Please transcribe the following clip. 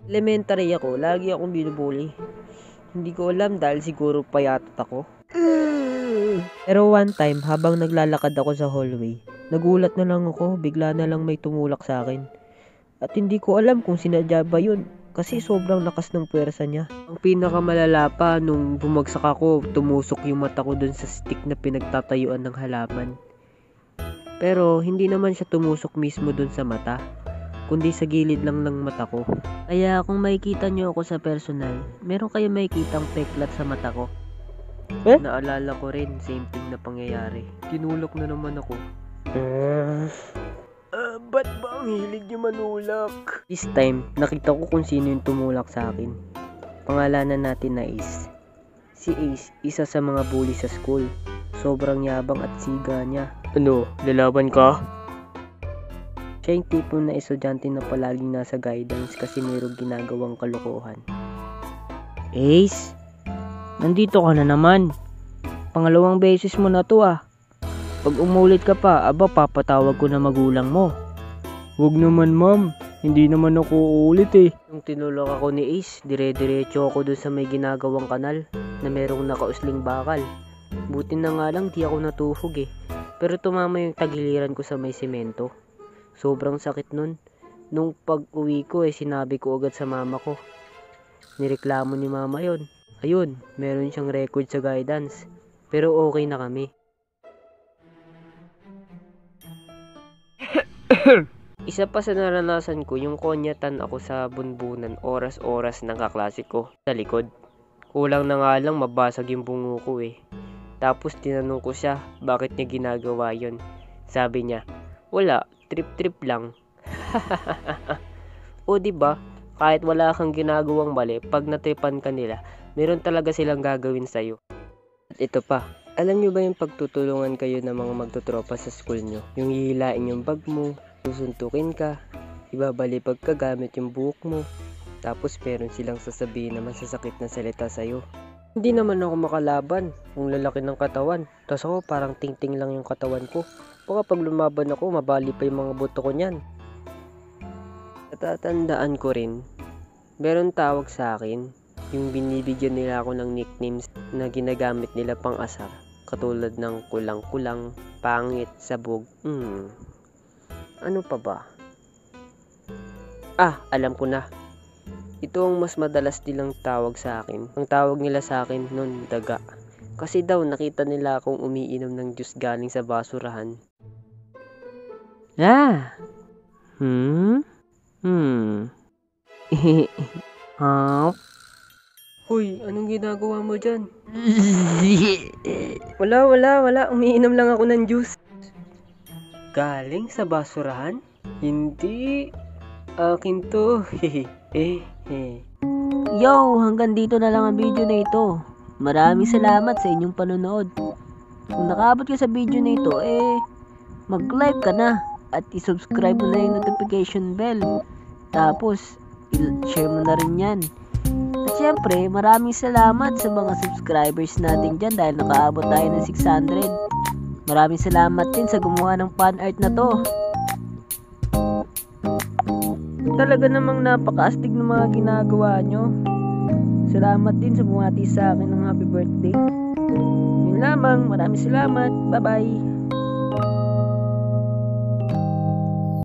Elementary ako, lagi akong binubully. Hindi ko alam dahil siguro payatot ako. Pero one time, habang naglalakad ako sa hallway, nagulat na lang ako, bigla na lang may tumulak sa akin. At hindi ko alam kung sinadya ba yun, kasi sobrang lakas ng puwersa niya. Ang pinakamalala pa, nung bumagsak ako, tumusok yung mata ko dun sa stick na pinagtatayuan ng halaman. Pero hindi naman siya tumusok mismo dun sa mata, kundi sa gilid lang ng mata ko. Kaya kung makikita nyo ako sa personal, meron kayo makikitang peklat sa mata ko. Naalala ko rin, same thing na pangyayari. Tinulak na naman ako. Ba't ba ang hilig niyo manulak? This time, nakita ko kung sino yung tumulak sa akin. Pangalanan natin na Ace. Si Ace, isa sa mga bully sa school. Sobrang yabang at siga niya. Ano, lalaban ka? Siya yung tipo na estudyante na palaging nasa guidance kasi mayroong ginagawang kalokohan. Ace, nandito ka na naman. Pangalawang beses mo na to ah. Pag umulit ka pa, papatawag ko na magulang mo. Huwag naman ma'am, hindi naman ako uulit eh. Nung tinulak ako ni Ace, dire-diretso ako dun sa may ginagawang kanal na merong nakausling bakal. Buti na nga lang di ako natuhog eh. Pero tumama yung tagiliran ko sa may semento. Sobrang sakit nun. Nung pag-uwi ko sinabi ko agad sa mama ko. Nireklamo ni mama yon. Ayun, meron siyang record sa guidance. Pero okay na kami. Isa pa sa naranasan ko, yung konyatan ako sa bunbunan oras-oras ng kaklase ko sa likod. Kulang na nga lang mabasag yung bungo ko eh. Tapos tinanong ko siya, bakit niya ginagawa yon? Sabi niya, wala, trip-trip lang. O diba, kahit wala kang ginagawang mali, pag natripan ka nila, meron talaga silang gagawin sa'yo. At ito pa, alam nyo ba yung pagtutulungan kayo ng mga magtutropa sa school nyo? Yung hihilain yung bag mo, susuntukin ka, ibabalipag ka gamit yung buhok mo, tapos meron silang sasabihin na masasakit na salita sa'yo. Hindi naman ako makalaban, ang lalaki ng katawan, tapos ako parang ting-ting lang yung katawan ko. Baka pag lumaban ako, mabali pa yung mga buto ko niyan. Natatandaan ko rin, meron tawag sa akin, yung binibigyan nila ako ng nicknames na ginagamit nila pang asar. Katulad ng kulang-kulang, pangit, sabog. Ano pa ba? Alam ko na. Ito ang mas madalas nilang tawag sa akin. Ang tawag nila sa akin nun, daga. Kasi daw nakita nila akong umiinom ng juice galing sa basurahan. Hoy, anong ginagawa mo dyan? Wala. Umiinom lang ako ng juice. Galing sa basurahan? Hindi. Akin to. Yo, hanggang dito na lang ang video na ito. Maraming salamat sa inyong panonood. Kung nakaabot ka sa video na ito, mag-like ka na at i-subscribe mo na yung notification bell. Tapos, i-share mo na rin yan. At syempre, maraming salamat sa mga subscribers natin dyan dahil nakaabot tayo ng 600. Maraming salamat din sa gumawa ng fan art na to. Talaga namang napaka-astig ng mga ginagawa nyo. Salamat din sa bumati sa akin ng happy birthday. Yun lamang, maraming salamat. Bye-bye.